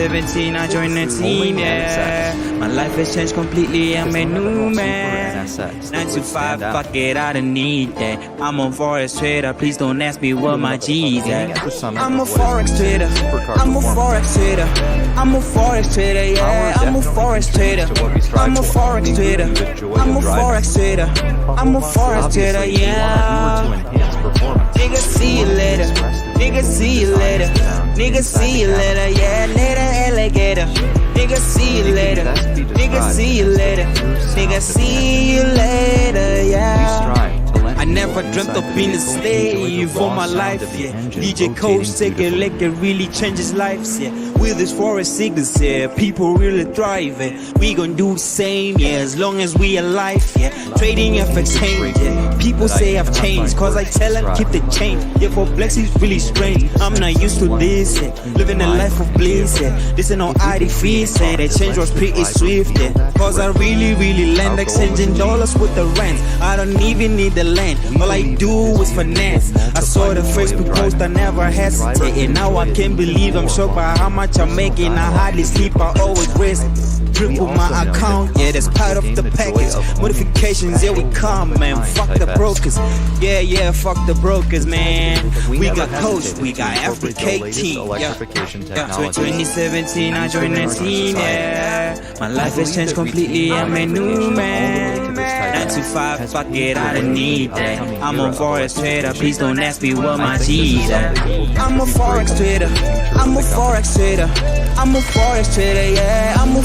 2017, I joined the team, yeah. My life has changed completely, I'm a new man. 9 to 5, fuck it, I don't need that. I'm a forex trader, please don't ask me what my G's at. I'm a forex trader, I'm a forex trader. I'm a forex trader, yeah, I'm a forex trader. I'm a forex trader, I'm a forex trader. I'm a forex trader, yeah. Nigga, see you later. Nigga, see you later. Nigga, see you later, yeah, later alligator. Nigga, see you later. Nigga, see you later. Nigga, see you later, yeah. I never dreamt of being a slave for my life, yeah. DJ Coach take a lick and really changes lives, yeah. With this forest sickness, yeah, people really thrive, yeah. We gon' do the same, yeah, as long as we alive, yeah. Trading FX change, yeah. People say I've changed, cause I tell them keep the change. Yeah, for Flex it's really strange. I'm not used to this, yeah. Living a life of bliss, yeah. This ain't no ID fees, yeah. The change was pretty swift, yeah. Cause I really land exchanging dollars with the rent. I don't even need the land. All I do is finance. I saw the Facebook post, I never hesitated. Now I can't believe I'm shocked by how much I'm making. I hardly sleep, I always risk. Triple my account, yeah, that's part of the package. Modifications, yeah, we come, man. Fuck the brokers, yeah, fuck the brokers, man. We got Coach, we got Africa team, yeah. 2017, I joined the team, yeah. My life has changed completely, I'm a new man. 9 to 5, fuck it, I don't need that. I'm a forex trader, please don't ask me what my G's at. I'm a forex trader, I'm a forex trader. I'm a forex trader, yeah, I'm a